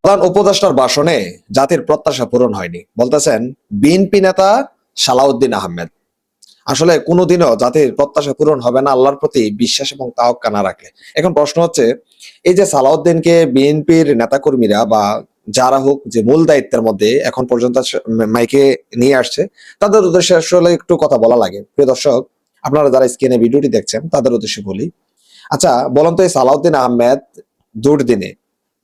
প্রধান উপদেষ্টার ভাষণে জাতির প্রত্যাশা পূরণ হয়নি বলতেছেন বিএনপি নেতা সালাউদ্দিন আহমেদ। আসলে কোনোদিনও জাতির প্রত্যাশা পূরণ হবে না আল্লাহর প্রতি বিশ্বাস এবং তাওয়াক্কুল না রাখলে। এখন প্রশ্ন হচ্ছে, এই যে সালাউদ্দিনকে বিএনপির নেতাকর্মীরা বা যারা হোক যে মূল দায়িত্বের মধ্যে এখন পর্যন্ত মাইকে নিয়ে আসছে, তাদের উদ্দেশ্যে আসলে একটু কথা বলা লাগে। প্রিয় দর্শক, আপনারা যারা স্ক্রিনে ভিডিওটি দেখছেন তাদের উদ্দেশ্যে বলি, আচ্ছা বলুন তো, এই সালাউদ্দিন আহমেদ দুর্দিনে,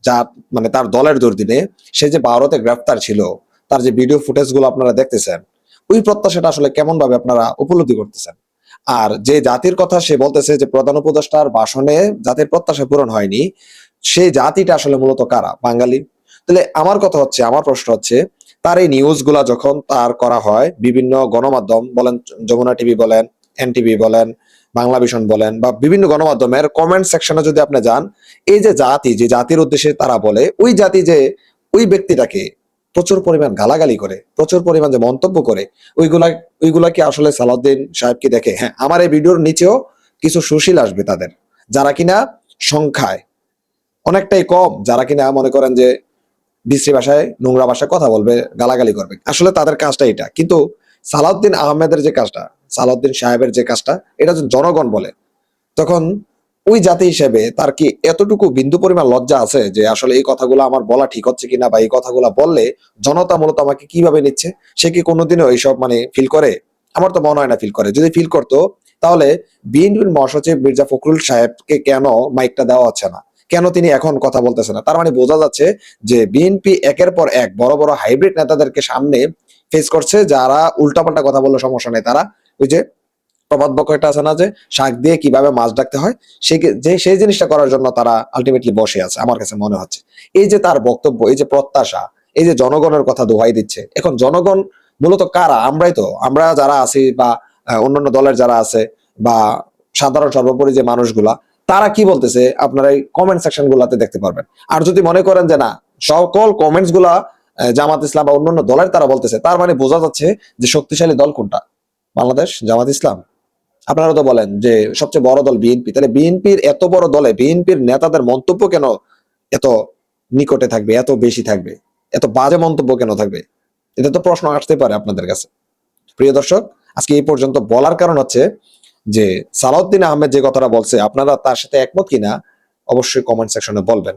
যার মানে তার দলের দুর্দিনে সে যে ভারতে গ্রেফতার ছিল, তার যে ভিডিও ফুটেজ গুলো আপনারা দেখতেছেন, ওই প্রত্যাশাটা আসলে কেমন ভাবে আপনারা উপলব্ধি করতেছেন? আর যে জাতির কথা সে বলতেছে যে প্রধান উপদেষ্টার ভাষণে জাতির প্রত্যাশা পূরণ হয়নি, সেই জাতিটা আসলে মূলত কারা? বাঙালি। তাহলে আমার কথা হচ্ছে, আমার প্রশ্ন হচ্ছে, তার এই নিউজ গুলা যখন তার করা হয় বিভিন্ন গণমাধ্যম বলেন, যমুনা টিভি বলেন, এনটিভি বলেন, বাংলা ভিশন বলেন, বা বিভিন্ন গণমাধ্যমের কমেন্ট সেকশনে যদি আপনি যান, এই যে জাতি, যে জাতির উদ্দেশ্যে তারা বলে, ওই জাতি যে ওই ব্যক্তিটাকে প্রচুর পরিমাণ গালাগালি করে, প্রচুর পরিমাণ যে মন্তব্য করে, ওইগুলা ওইগুলা কি আসলে সালাউদ্দিন সাহেবকে দেখে? হ্যাঁ, আমার এই ভিডিওর নিচেও কিছু সুশীল আসবে তাদের, যারা কিনা সংখ্যায় অনেকটাই কম, যারা কিনা মনে করেন যে বিশ্রী ভাষায়, নোংরা ভাষায় কথা বলবে, গালাগালি করবে, আসলে তাদের কাজটা এটা। কিন্তু সালাউদ্দিন আহমেদের যে কাজটা, সালাউদ্দিন সাহেবের যে কাজটা, এটা যদি জনগণ বলে, তখন ওই জাতি হিসেবে তার কি এতটুকু বিন্দু পরিমাণ লজ্জা আছে যে আসলে এই কথাগুলো আমার বলা ঠিক হচ্ছে কিনা, বা এই কথাগুলো বললে জনতা মূলত আমাকে কিভাবে নিচ্ছে? সে কি কোনোদিনও এইসব মানে ফিল করে? আমার তো মনে হয় না ফিল করে। যদি ফিল করতো, তাহলে বিএনপির মহাসচিব মির্জা ফখরুল সাহেবকে কেন মাইকটা দেওয়া হচ্ছে না? কেন তিনি এখন কথা বলতেছে না? তার মানে বোঝা যাচ্ছে যে বিএনপি একের পর এক বড় বড় হাইব্রিড নেতাদেরকে সামনে ফেস করছে, যারা উল্টাপাল্টা কথা বললে সমস্যা নেই। তারা ওই যে প্রবাদ বাক্য একটা আছে না, যে শাক দিয়ে কিভাবে মাছ ডাকতে হয়, সেই জিনিসটা করার জন্য তারা আলটিমেটলি বসে আছে আমার কাছে মনে হচ্ছে। এই যে তার বক্তব্য, এই যে প্রত্যাশা, এই যে জনগণের কথা দোহাই দিচ্ছে, এখন জনগণ মূলত কারা? আমরাই তো, আমরা যারা আছি, বা অন্যান্য দলের যারা আছে, বা সাধারণ সর্বোপরি যে মানুষগুলা, তারা কি বলতেছে আপনারা এই কমেন্ট সেকশন গুলাতে দেখতে পারবেন। আর যদি মনে করেন যে না, সকল কমেন্টস গুলা জামাত ইসলাম বা অন্যান্য দলের তারা বলতেছে, তার মানে বোঝা যাচ্ছে যে শক্তিশালী দল কোনটা? বাংলাদেশ জামাত ইসলাম। আপনারা তো বলেন যে সবচেয়ে বড় দল বিএনপি, তাহলে বিএনপির এত বড় দলে বিএনপির নেতাদের মন্তব্য কেন এত নিকটে থাকবে, এত বেশি থাকবে, এত বাজে মন্তব্য কেন থাকবে? এটা তো প্রশ্ন আসতে পারে আপনাদের কাছে। প্রিয় দর্শক, আজকে এই পর্যন্ত বলার কারণ হচ্ছে যে সালাউদ্দিন আহমেদ যে কথাটা বলছে, আপনারা তার সাথে একমত কিনা অবশ্যই কমেন্ট সেকশনে বলবেন।